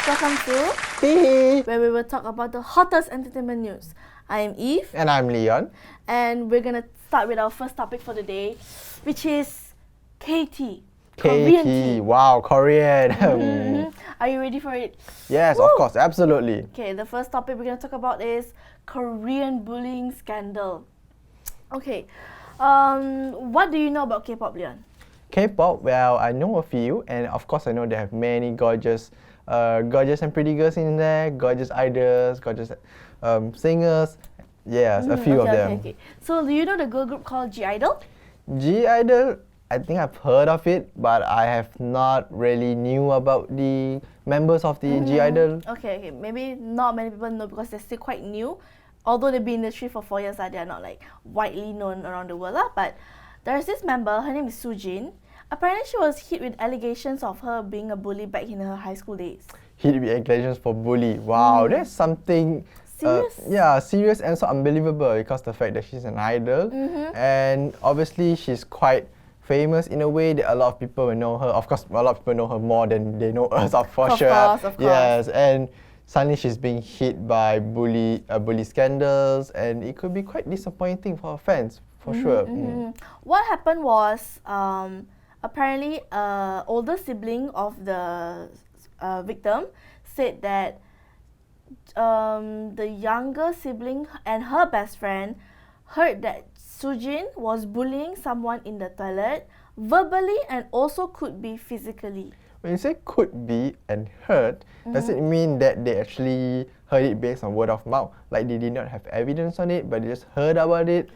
Welcome to Hee. where we will talk about the hottest entertainment news. I am Eve, And I'm Leon. and we're gonna start with our first topic for the day, which is KT, Korean tea. Wow, Korean. Are you ready for it? Yes, Woo! of course, absolutely. Okay, the first topic we're gonna talk about is Korean bullying scandal. Okay, what do you know about K-pop, Leon? K-pop, well, I know a few, and of course I know they have many gorgeous and pretty girls in there, gorgeous idols, gorgeous singers. Yes, a few of them. Okay. So do you know the girl group called Gi-dle? G-idle, I think I've heard of it, but I have not really knew about the members of the G-idle. Okay. Maybe not many people know because they're still quite new. Although they've been in the industry for 4 years, they are not like widely known around the world. But there's this member, her name is Soojin. Apparently, she was hit with allegations of her being a bully back in her high school days. Hit with allegations for bully. Wow, that's something Serious? serious and so unbelievable because the fact that she's an idol and obviously she's quite famous in a way that a lot of people will know her. Of course, a lot of people know her more than they know us, for sure. Of course. Yes, and suddenly she's being hit by bully scandals, and it could be quite disappointing for her fans, for sure. What happened was apparently older sibling of the victim said that the younger sibling and her best friend heard that Soojin was bullying someone in the toilet verbally and also could be physically. When you say could be and heard, does it mean that they actually heard it based on word of mouth? Like they did not have evidence on it, but they just heard about it?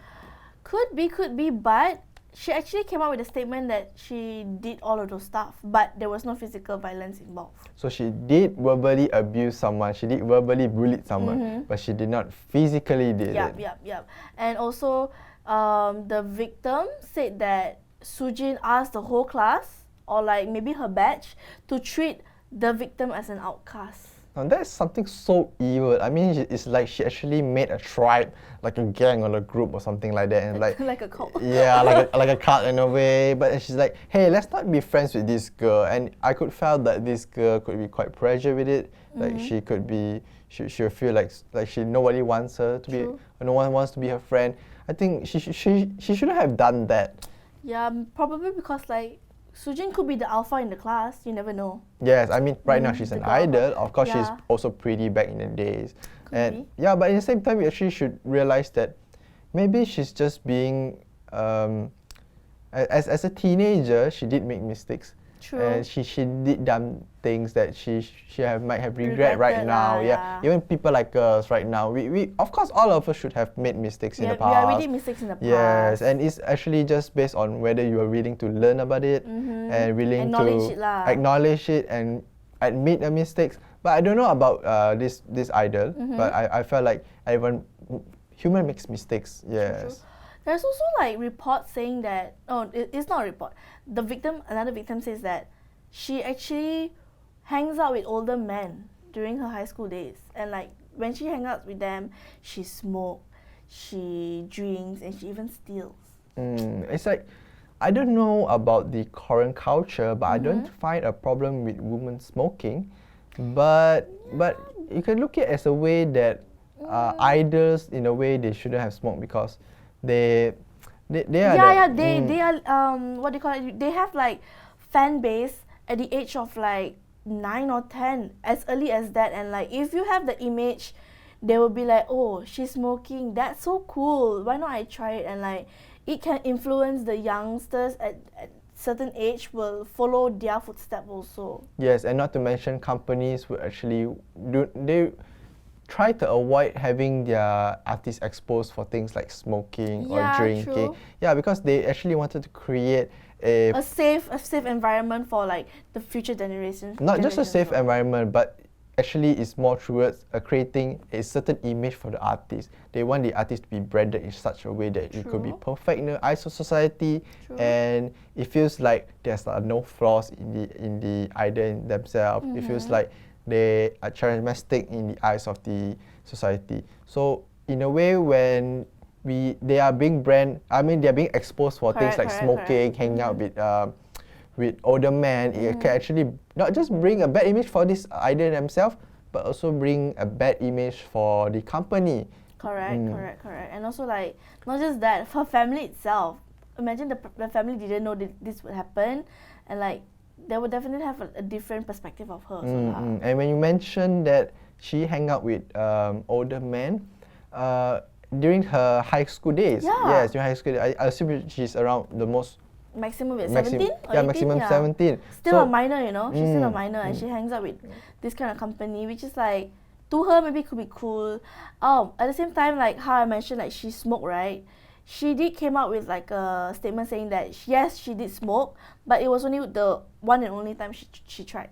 Could be, but she actually came out with a statement that she did all of those stuff, but there was no physical violence involved. So she did verbally abuse someone, she did verbally bully someone, but she did not physically did it. Yep. And also, the victim said that Soojin asked the whole class, or like maybe her batch, to treat the victim as an outcast. Now that's something so evil. I mean, it's like she actually made a tribe, like a gang or a group or something like that, and like like a cult. Yeah, like a cult in a way. But she's like, hey, let's not be friends with this girl. And I could feel that this girl could be quite pressured with it. Like she could be, she'll feel like nobody wants her to be, no one wants to be her friend. I think she shouldn't have done that. Yeah, probably because like Soojin could be the alpha in the class. You never know. Yes, I mean right now she's an idol. Of course, she's Yeah. also pretty back in the days. Could be. Yeah, but at the same time, we actually should realize that maybe she's just being as a teenager, she did make mistakes. True. And she did dumb things that she might have regret right Regretted now. lah, Yeah. Even people like us right now, we of course all of us should have made mistakes in the past. Yeah, we did mistakes in the past. Yes, and it's actually just based on whether you are willing to learn about it and willing Acknowledge to it lah. acknowledge it and admit the mistakes. But I don't know about this idol, but I felt like human makes mistakes. Yes. There's also like reports saying that it's not a report. Another victim says that she actually hangs out with older men during her high school days, and like when she hangs out with them, she smokes, she drinks, and she even steals. It's like I don't know about the Korean culture, but I don't find a problem with women smoking. But you can look at it as a way that idols, in a way, they shouldn't have smoked because they are They are what do you call it? They have like fan base at the age of like 9 or 10, as early as that, and like if you have the image, they will be like, oh, she's smoking, that's so cool, why not I try it? And like it can influence the youngsters at certain age will follow their footsteps also. Yes, and not to mention companies will actually try to avoid having their artists exposed for things like smoking or drinking. True. Yeah, because they actually wanted to create a safe environment for like the future generation. Not just a safe environment, but actually it's more towards creating a certain image for the artist. They want the artist to be branded in such a way that it could be perfect in the eyes of society, and it feels like there's no flaws in the idol in themselves. It feels like they are charismatic in the eyes of the society. So in a way, when they are being exposed for things like smoking, hanging out with older men, it can actually not just bring a bad image for this idol themselves, but also bring a bad image for the company. Correct. And also like not just that, for family itself. Imagine the family didn't know this would happen, and like they would definitely have a different perspective of her. And when you mentioned that she hang out with older men, during her high school days, yes, during high school days, I assume she's around the most maximum 17 or 18? Maximum 17. Still a minor, you know. She's still a minor, and she hangs out with this kind of company, which is like, to her maybe could be cool. At the same time, like how I mentioned, like she smoked, right? She did came out with like a statement saying that yes, she did smoke, but it was only the one and only time she tried.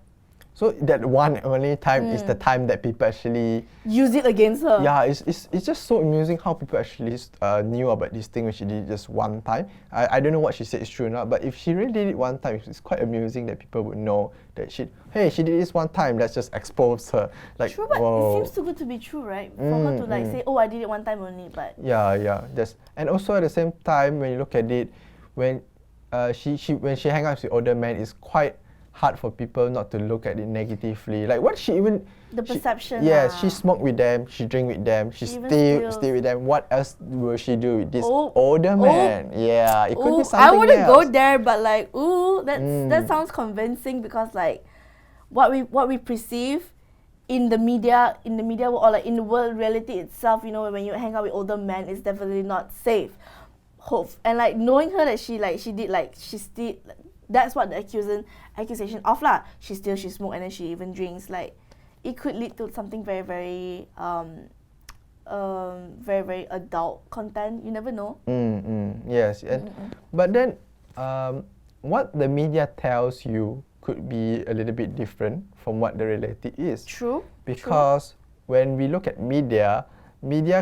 So that one and only time is the time that people actually use it against her. Yeah, it's just so amusing how people actually knew about this thing when she did it just one time. I don't know what she said is true or not, but if she really did it one time, it's quite amusing that people would know that she did this one time. Let's just expose her. Like, true, but whoa. it seems too good to be true, right? For her to like say, oh, I did it one time only, but yeah. And also at the same time, when you look at it, when she hang out with older men, it's quite hard for people not to look at it negatively. Like, what she even... The perception. Yes, she smoked with them, she drink with them, she stay with them. What else will she do with this older man? Yeah, it could be something I wouldn't else. go there, but like, that sounds convincing, because like, what we perceive in the media or like in the world reality itself, you know, when you hang out with older men, is definitely not safe. And like knowing her that she still, that's what the accusation of lah. She smoked and then she even drinks. Like, it could lead to something very, very very, very adult content. You never know. Yes, but then what the media tells you could be a little bit different from what the reality is. True. Because when we look at media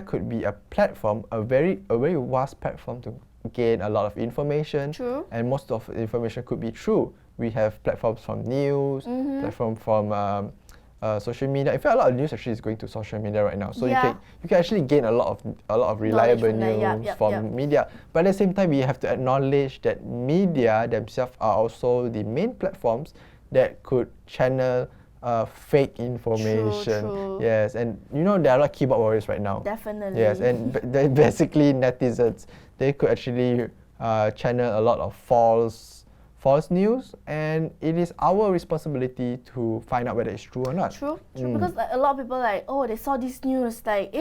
could be a platform, a very vast platform to gain a lot of information. True. And most of the information could be true. We have platforms from news, platform from social media. In fact, a lot of news actually is going to social media right now. So you can actually gain a lot of reliable news from media. But at the same time, we have to acknowledge that media themselves are also the main platforms that could channel fake information. True. Yes, and you know there are a lot of keyboard warriors right now. Definitely. Yes, and basically netizens, they could actually channel a lot of false news, and it is our responsibility to find out whether it's true or not. True. Because like, a lot of people like, oh, they saw this news, like,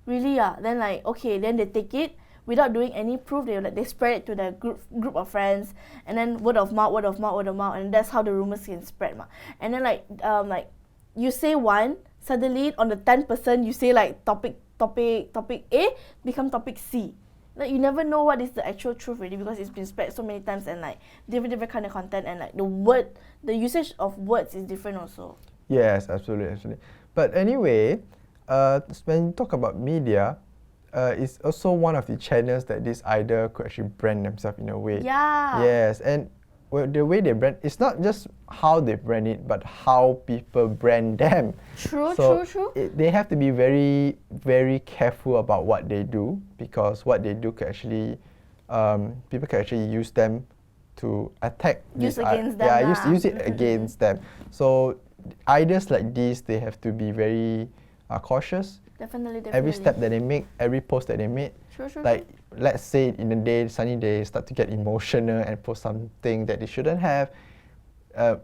really ah? Then like, okay, then they take it without doing any proof. They spread it to their group of friends, and then word of mouth, and that's how the rumors can spread ma. And then like you say one, suddenly on the 10% you say like topic A become topic C. Like, you never know what is the actual truth really, because it's been spread so many times, and like different kind of content, and like the usage of words is different also. Yes, absolutely. But anyway, when you talk about media, it's also one of the channels that this idol could actually brand themselves in a way. Yeah. Yes, and the way they brand, it's not just how they brand it, but how people brand them. True. They have to be very, very careful about what they do, because what they do can actually, people can actually use them to attack. Use against them. Yeah, use it against them. So idols like this, they have to be very cautious. Definitely. Every step that they make, every post that they make. True. Like, let's say in a day, sunny day, start to get emotional and post something that they shouldn't have.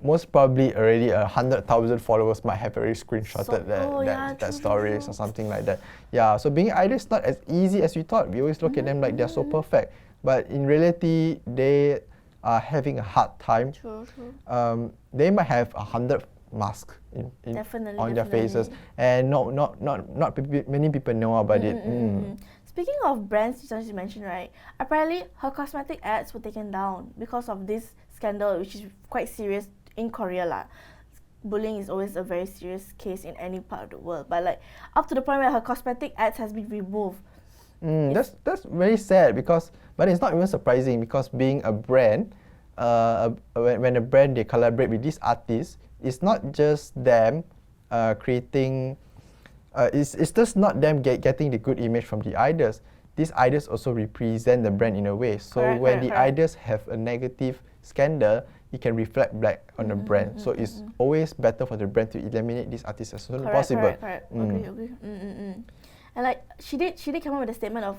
Most probably already 100,000 followers might have already screenshotted that stories or something like that. Yeah, so being idol is not as easy as we thought. We always look at them like they're so perfect, but in reality, they are having a hard time. True. They might have 100 masks on their faces, and not many people know about it. Speaking of brands, as you mentioned, right? Apparently, her cosmetic ads were taken down because of this scandal, which is quite serious in Korea lah. Bullying is always a very serious case in any part of the world, but like up to the point where her cosmetic ads has been removed. That's very sad, but it's not even surprising, because being a brand, when a brand they collaborate with these artists, it's not just them creating. It's just not them getting the good image from the idols. these idols also represent the brand in a way. So when the idols have a negative scandal, it can reflect back on the brand. So it's always better for the brand to eliminate these artists as soon as possible. Correct. Agree. And like she did come up with a statement of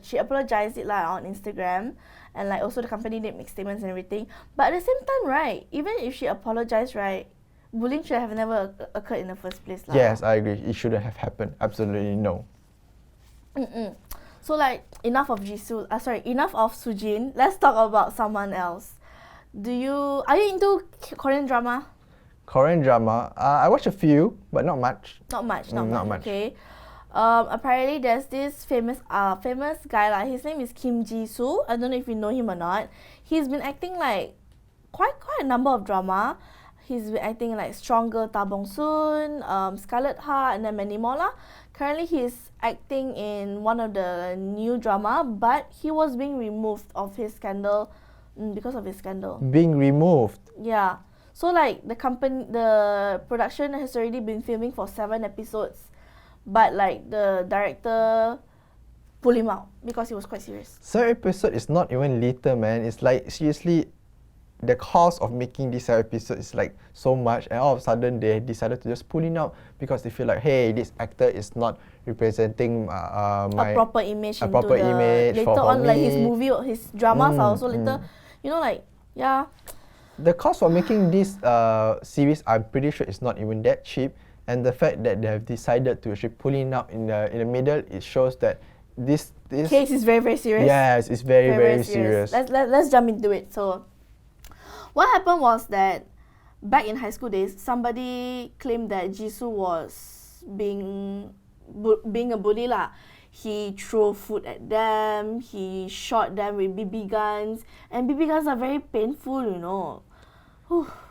she apologized it like on Instagram, and like also the company did make statements and everything. But at the same time, right, even if she apologized, right, bullying should have never occurred in the first place. Yes, I agree. It shouldn't have happened. Absolutely no. So like enough of enough of Sujin. Let's talk about someone else. Are you into Korean drama? Korean drama, I watch a few, but not much. Not much. Okay. Apparently there's this famous guy like his name is Kim Ji-soo. I don't know if you know him or not. He's been acting like quite a number of drama. He's been acting like Stronger Ta Bong Soon, Scarlet Heart, and then many more lah. Currently he's acting in one of the new drama, but he was being removed of his scandal because of his scandal. Being removed? Yeah. So like the production has already been filming for 7 episodes. But like the director pulled him out because he was quite serious. 7 episodes is not even little, man. It's like seriously, the cost of making this episode is like so much, and all of a sudden they decided to just pull him out because they feel like, hey, this actor is not representing a proper image. Later on, me. Like his dramas are also later, like yeah. The cost for making this series, I'm pretty sure it's not even that cheap. And the fact that they have decided to actually pull it out in the middle, it shows that this case is very, very serious. Yes, it's very serious. Let's jump into it. So, what happened was that back in high school days, somebody claimed that Jisoo was being a bully lah. He threw food at them. He shot them with BB guns, and BB guns are very painful, you know.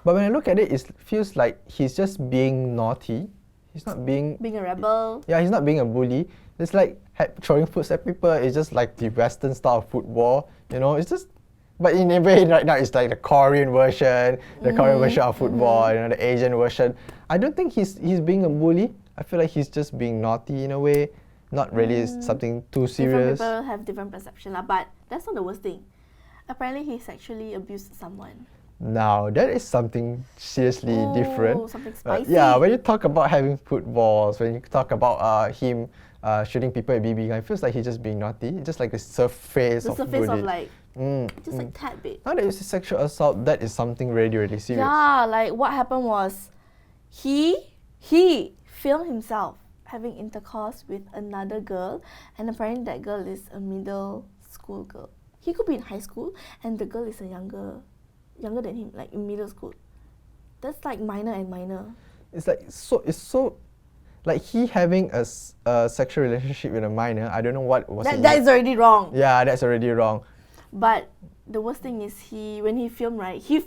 But when I look at it, it feels like he's just being naughty. He's not being a rebel. Yeah, he's not being a bully. It's like throwing foods at people. It's just like the Western style of football. It's just. But in a way, right now, it's like the Korean version, of football. The Asian version. I don't think he's being a bully. I feel like he's just being naughty in a way. Not really something too serious. Different people have different perception, but that's not the worst thing. Apparently, he sexually abused someone. Now, that is something seriously different. Something spicy. Yeah, when you talk about having footballs, when you talk about him shooting people at BB gun, it feels like he's just being naughty. Just like the surface of bullying. Just like tad bit. Now that it's a sexual assault, that is something really, really serious. Yeah, like what happened was, he filmed himself having intercourse with another girl, and apparently that girl is a middle school girl. He could be in high school, and the girl is younger than him, like in middle school. That's like minor. It's so like he having a sexual relationship with a minor. I don't know what was it. That is already wrong. Yeah, that's already wrong. But the worst thing is when he filmed, right? He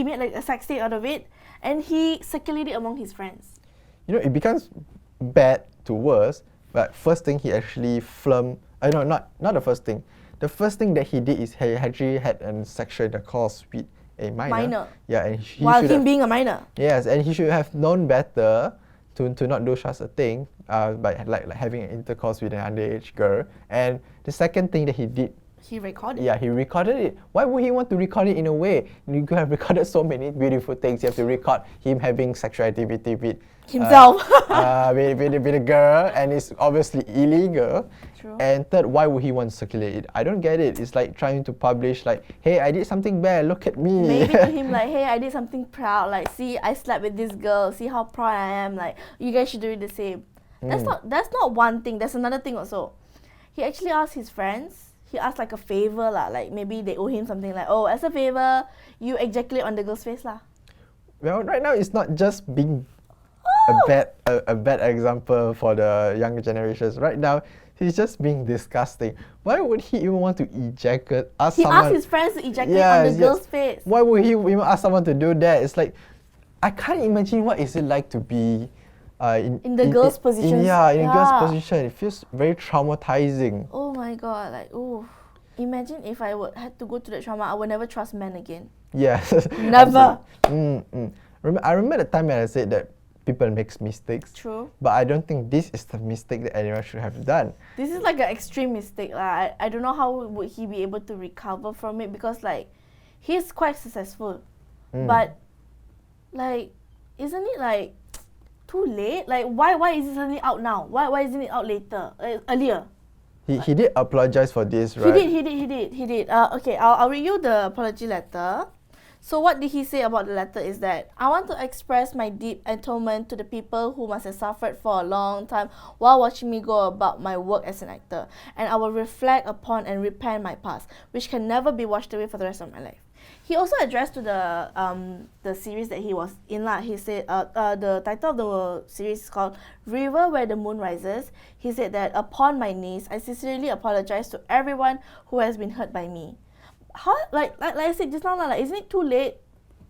made like a sex tape out of it, and he circulated it among his friends. It becomes bad to worse. But first thing he actually filmed. No, not the first thing. The first thing that he did is he actually had a sexual intercourse with a minor. Yeah, and while him being a minor. Yes, and he should have known better to not do such a thing by like having an intercourse with an underage girl. And the second thing that he did, he recorded. Yeah, he recorded it. Why would he want to record it in a way? You could have recorded so many beautiful things. You have to record him having sexual activity with himself, with a girl, and it's obviously illegal. True. And third, why would he want to circulate it? I don't get it. It's like trying to publish like, hey, I did something bad, look at me. Maybe to him like, hey, I did something proud. Like, see, I slept with this girl. See how proud I am. Like, you guys should do it the same. That's not one thing. There's another thing also. He actually asked his friends. He asked like a favor lah. Like maybe they owe him something like, oh, as a favor, you ejaculate on the girl's face lah. Well, right now it's not just being a bad example for the younger generations. Right now, he's just being disgusting. Why would he even want to ejaculate? He asked his friends to ejaculate on the girl's face. Why would he even ask someone to do that? It's like, I can't imagine what is it like to be in the girl's position. In a girl's position. It feels very traumatizing. Oh my god, like, oh. Imagine if I had to go to that trauma, I would never trust men again. Yes. Never. I remember the time when I said that people makes mistakes. True. But I don't think this is the mistake that anyone should have done. This is like an extreme mistake. I don't know how would he be able to recover from it, because like he's quite successful. But like, isn't it like too late? Like why is it suddenly out now? Why isn't it out later? Earlier? He did apologize for this, right? He did. Okay, I'll read you the apology letter. So what did he say about the letter is that, I want to express my deep atonement to the people who must have suffered for a long time while watching me go about my work as an actor. And I will reflect upon and repent my past, which can never be washed away for the rest of my life. He also addressed to the series that he was in. He said the title of the series is called River Where the Moon Rises. He said that, upon my knees, I sincerely apologize to everyone who has been hurt by me. How like I said just now, like, isn't it too late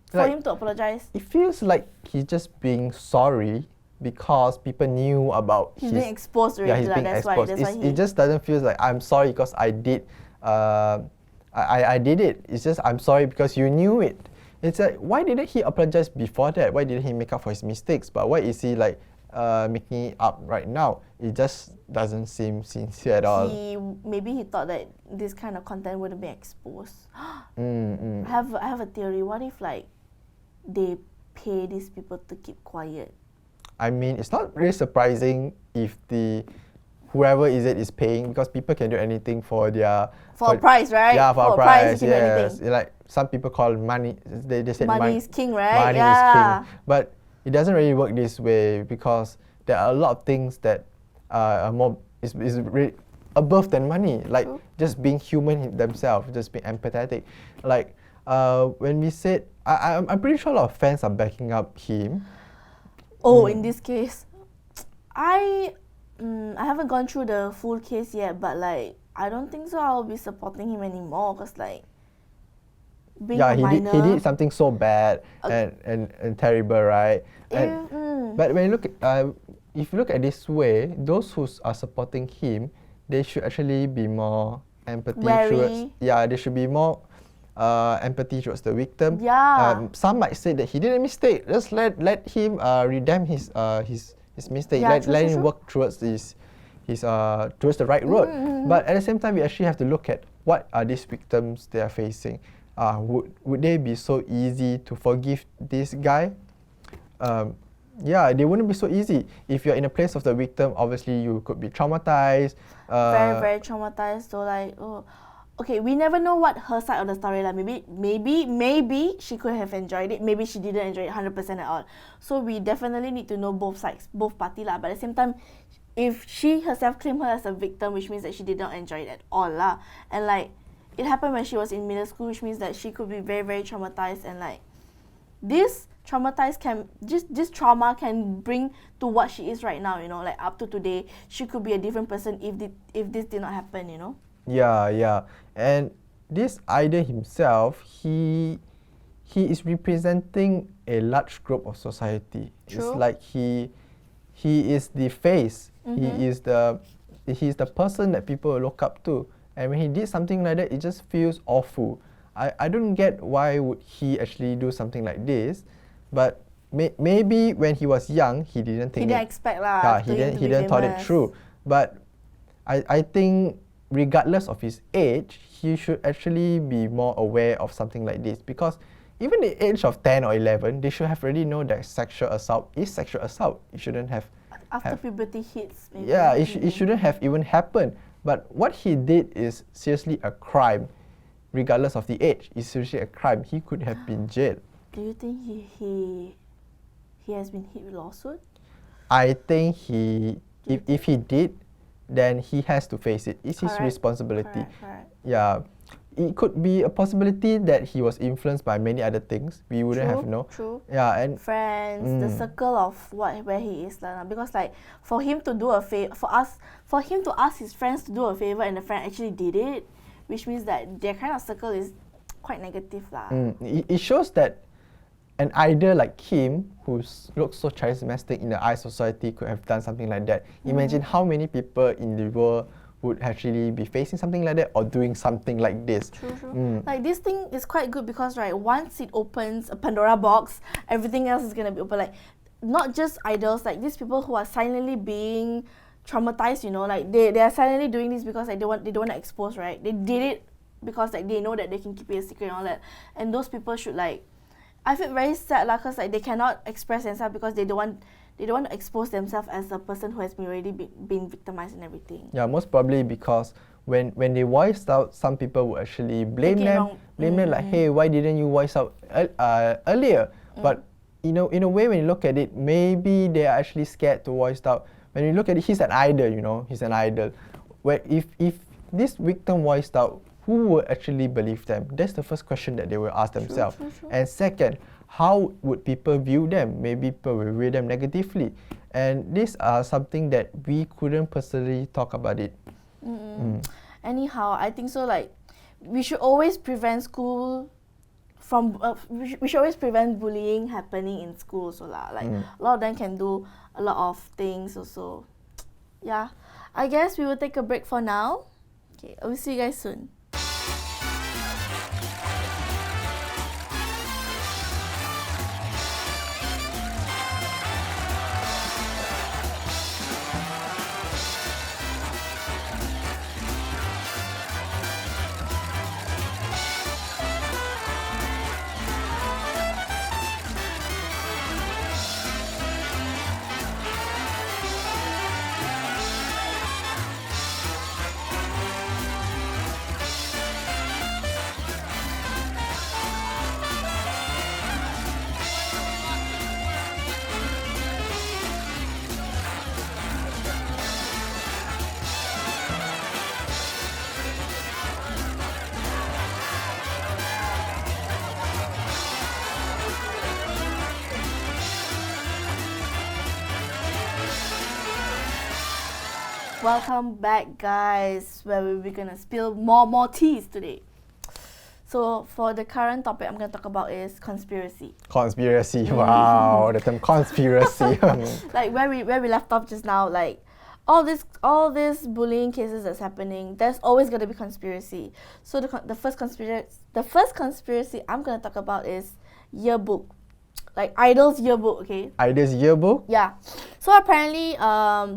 for him to apologize? It feels like he's just being sorry because people knew about he's being exposed already. Yeah, he's being exposed. It just doesn't feel like, I'm sorry because I did. I did it. It's just, I'm sorry because you knew it. It's like, why didn't he apologize before that? Why didn't he make up for his mistakes? But why is he like making it up right now? It just doesn't seem sincere at all. Maybe he thought that this kind of content wouldn't be exposed. I have a theory. What if like they pay these people to keep quiet? I mean, it's not really surprising if whoever is paying, because people can do anything for their a price, right? Yeah, for a price. Yes, anything. like some people call money. They said money is king, right? Money is king, but it doesn't really work this way, because there are a lot of things that are more is really above than money. Like just being human themselves, just being empathetic. Like when we said, I'm pretty sure a lot of fans are backing up him. In this case, I haven't gone through the full case yet, but like I don't think so I'll be supporting him anymore, because like being a minor, he did something so bad and terrible, right? But when you look at, if you look at this way, those who are supporting him, they should actually be more empathy towards. Yeah, they should be more empathy towards the victim. Yeah. Some might say that he did a mistake. Just let him redeem his mistake. Yeah, let him work towards towards the right road. But at the same time, we actually have to look at what are these victims they are facing. Would they be so easy to forgive this guy? Yeah, they wouldn't be so easy. If you're in a place of the victim, obviously you could be traumatized. Very, very traumatized. So like, okay, we never know what her side of the story. Like maybe she could have enjoyed it. Maybe she didn't enjoy it 100% at all. So we definitely need to know both sides, both parties lah. But at the same time, if she herself claimed her as a victim, which means that she did not enjoy it at all lah. And like, it happened when she was in middle school, which means that she could be very, very traumatized, and like this trauma can bring to what she is right now, you know, like up to today, she could be a different person if this did not happen, you know. Yeah. And this idol himself, he is representing a large group of society. True. It's like he is the face. He is the person that people look up to. And when he did something like that, it just feels awful. I don't get why would he actually do something like this, but maybe when he was young, he didn't think. He didn't expect lah. He didn't thought it through. But I think regardless of his age, he should actually be more aware of something like this, because even the age of 10 or 11, they should have already known that sexual assault is sexual assault. It shouldn't have. After puberty hits. Maybe. Yeah, it shouldn't have even happened. But what he did is seriously a crime, regardless of the age. It's seriously a crime. He could have been jailed. Do you think he has been hit with lawsuit? I think if he did, then he has to face it. It's his responsibility. Correct. Yeah. It could be a possibility that he was influenced by many other things. We wouldn't have known. True. Yeah, and friends, the circle of where he is lah. Because like for him to do a favor, for him to ask his friends to do a favor, and the friend actually did it, which means that their kind of circle is quite negative lah. It shows that an idol like him, who looks so charismatic in the eye society, could have done something like that. Imagine how many people in the world would actually be facing something like that or doing something like this. True. Like this thing is quite good because right, once it opens a Pandora box, everything else is gonna be open. Like not just idols, like these people who are silently being traumatized, you know, like they are silently doing this because like they don't want to expose, right? They did it because like they know that they can keep it a secret and all that. And those people should like, I feel very sad lah, cause like they cannot express themselves because they don't want to expose themselves as a person who has been victimized and everything. Yeah, most probably because when they voiced out, some people would actually blame them like, hey, why didn't you voice out earlier? But in a way, when you look at it, maybe they are actually scared to voice out. When you look at it, he's an idol, you know, he's an idol. Where if this victim voiced out, who would actually believe them? That's the first question that they will ask themselves. True. And second, how would people view them? Maybe people will view them negatively. And these are something that we couldn't personally talk about it. Anyhow, I think so. Like, we should always prevent school from. We should always prevent bullying happening in school. So like a lot of them can do a lot of things also. Yeah, I guess we will take a break for now. Okay, I will see you guys soon. Welcome back, guys, where we're gonna spill more teas today. So for the current topic I'm gonna talk about is conspiracy. Conspiracy, wow, the term conspiracy. Like where we left off just now, like all this bullying cases that's happening, there's always gonna be conspiracy. So the first conspiracy I'm gonna talk about is yearbook. Like Idol's yearbook, okay? Idol's yearbook? Yeah. So apparently,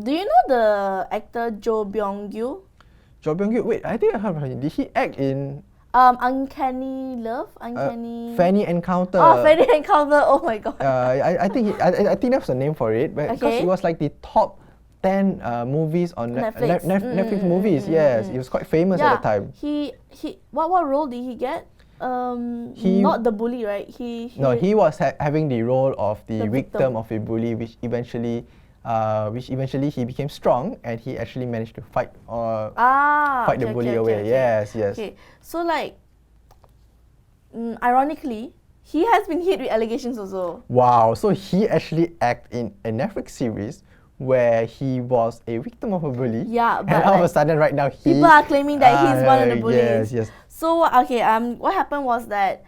do you know the actor Jo Byung-gyu? Jo Byung-gyu, wait, I think I heard of him. Did he act in Uncanny Love? Fanny Encounter. Oh, Fanny Encounter, oh my god. I think that's the name for it, but because it was like the top 10 movies on Netflix movies. Yes, it was quite famous at the time. He what role did he get? Not the bully, right? He was having the role of the victim of a bully, which eventually he became strong and he actually managed to fight the bully away. Okay. Yes. Okay, so like, ironically, he has been hit with allegations also. Wow, so he actually acted in a Netflix series where he was a victim of a bully. Yeah, but and all of a sudden right now people are claiming that he's one of the bullies. Yes. So okay, what happened was that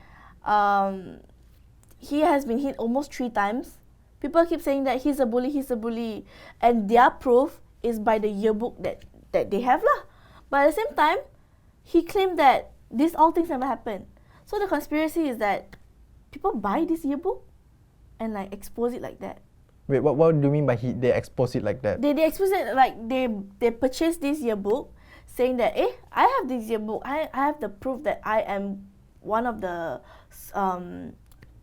he has been hit almost 3 times. People keep saying that he's a bully, and their proof is by the yearbook that they have lah. But at the same time, he claimed that all things never happened. So the conspiracy is that people buy this yearbook and like expose it like that. Wait, what do you mean by they expose it like that? They expose it like they purchase this yearbook, saying that I have this yearbook. I have the proof that I am one of the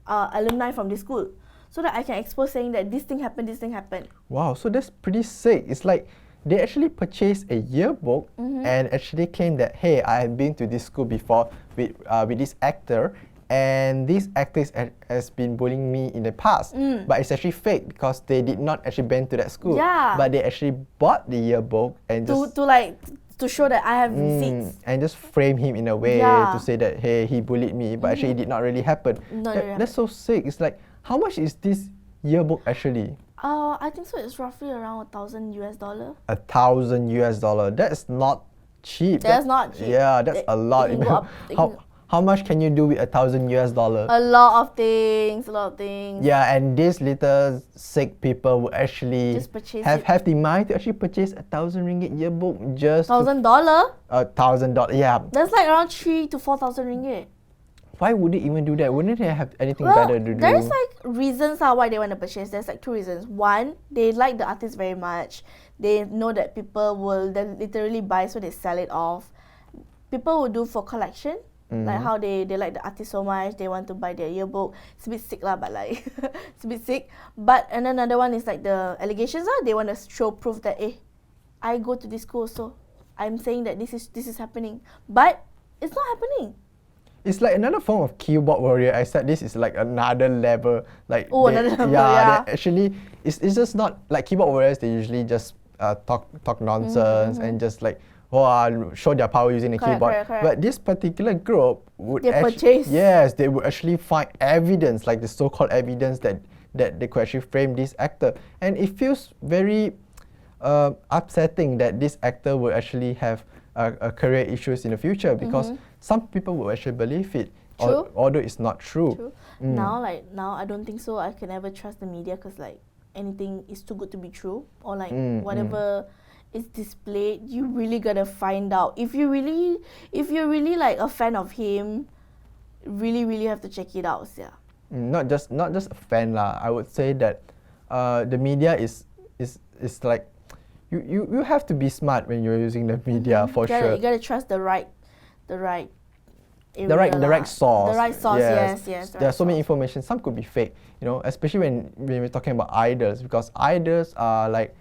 alumni from this school, so that I can expose saying that this thing happened. Wow, so that's pretty sick. It's like they actually purchased a yearbook and actually claim that, hey, I have been to this school before with this actor. And this actor has been bullying me in the past, but it's actually fake because they did not actually been to that school. Yeah. But they actually bought the yearbook and to show that I have receipts. And just frame him in a way to say that, hey, he bullied me, but actually it did not really happen. That's so sick. It's like, how much is this yearbook actually? I think so. It's roughly around $1,000 US. $1,000 US. That's not cheap. That's not cheap. Yeah, that's a lot. How much can you do with $1,000 US? A lot of things. Yeah, and these little sick people will actually just have the money to actually purchase ringgit yearbook just $1,000. $1,000, yeah. That's like around 3,000 to 4,000 ringgit. Why would they even do that? Wouldn't they have anything better to do? There's like reasons why they want to purchase. There's like two reasons. One, they like the artist very much. They know that people will then literally buy, so they sell it off. People will do for collection, like how they like the artist so much, they want to buy their yearbook. It's a bit sick lah, but like it's a bit sick. But and another one is like the allegations lah. They want to show proof that I go to this school, so I'm saying that this is happening, but it's not happening. It's like another form of keyboard warrior. I said this is like another level. Like another level, they actually it's just not like keyboard warriors. They usually just talk nonsense and just like show their power using the keyboard. Correct. But this particular group would purchase. Yes, they would actually find evidence, like the so-called evidence that they could actually frame this actor, and it feels very upsetting that this actor will actually have career issues in the future because some people will actually believe it, although it's not true. Now I don't think so. I can never trust the media because like anything is too good to be true, or like whatever is displayed, you really gotta find out. If you're really like a fan of him, really have to check it out. Yeah. Not just a fan lah. I would say that the media is like you have to be smart when you're using the media for sure. You gotta trust the right area, the right source. The right source, yes. There are so many information. Some could be fake, especially when we're talking about idols, because idols are like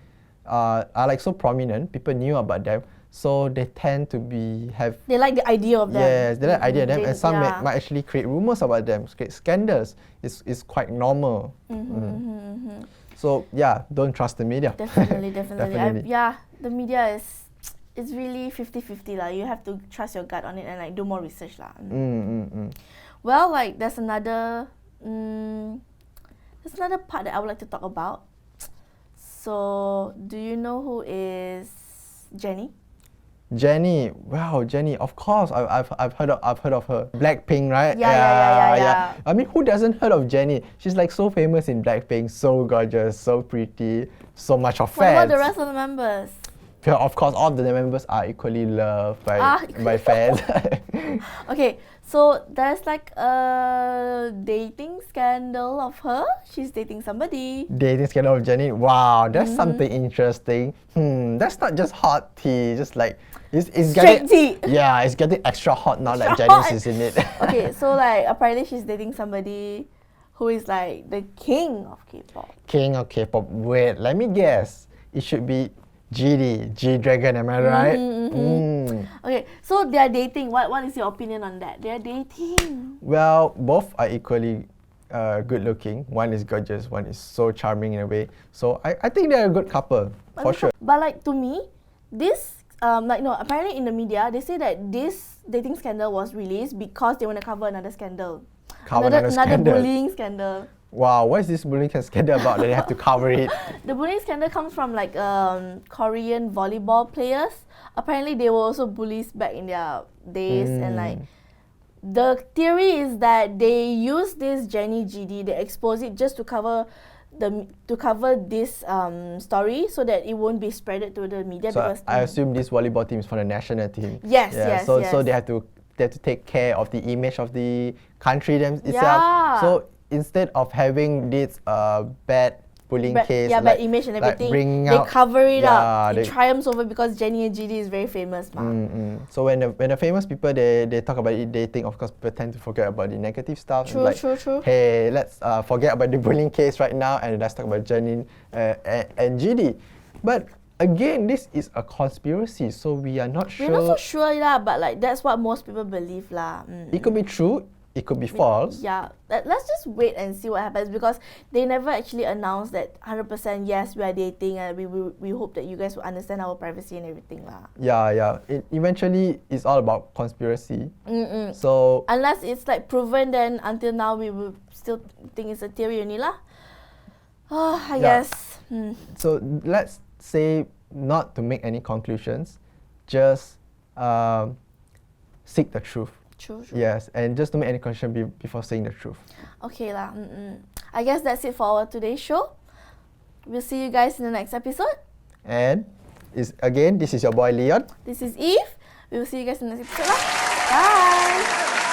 so prominent. People knew about them, so they tend to have. They like the idea of them. Yes, they like the idea of them, and some might actually create rumors about them, create scandals. It's quite normal. So yeah, don't trust the media. Definitely. The media is really 50-50 lah. You have to trust your gut on it and like do more research lah. Well, like there's another part that I would like to talk about. So, do you know who is Jennie? Jennie, of course, I've heard of her. Blackpink, right? Yeah. I mean, who doesn't heard of Jennie? She's like so famous in Blackpink, so gorgeous, so pretty, so much of fans. What about the rest of the members? Yeah, of course, all the members are equally loved by fans. Okay, so there's like a dating scandal of her. She's dating somebody. Dating scandal of Jennie. Wow, that's something interesting. That's not just hot tea. Just like it's straight tea. Yeah, it's getting extra hot now that Jennie is in it. Okay, so like apparently she's dating somebody who is like the king of K-pop. King of K-pop. Wait, let me guess. It should be Gi-dle, G-Dragon, am I right? Okay, so they are dating. What is your opinion on that? They are dating. Well, both are equally good looking. One is gorgeous, one is so charming in a way. So I think they're a good couple, for sure. But like to me, this apparently in the media they say that this dating scandal was released because they want to cover another scandal. Another bullying scandal. Wow, what is this bullying scandal about that they have to cover it? The bullying scandal comes from like Korean volleyball players. Apparently they were also bullies back in their days, and like the theory is that they use this Jennie Gi-dle, they expose it just to cover this story so that it won't be spreaded to the media. So because I assume this volleyball team is for the national team. Yes. So they have to take care of the image of the country itself. Yeah. So instead of having this bad bullying case, bad image and everything, they cover it up. It triumphs over because Jennie and Gi-dle is very famous, So when the famous people they talk about it, they think, of course, people tend to forget about the negative stuff. True. Hey, let's forget about the bullying case right now and let's talk about Jennie and Gi-dle. But again, this is a conspiracy, so we are not sure. We're not so sure lah, but like that's what most people believe lah. It could be true. It could be false. Yeah, let's just wait and see what happens because they never actually announced that 100% yes we are dating, and we hope that you guys will understand our privacy and everything lah. Yeah. Eventually, it's all about conspiracy. So unless it's like proven, then until now we will still think it's a theory only lah. I guess. So let's say not to make any conclusions, just seek the truth. True. Yes, and just to make any conclusion before saying the truth. Okay lah. I guess that's it for our today's show. We'll see you guys in the next episode. And this is your boy Leon. This is Eve. We will see you guys in the next episode lah. Bye.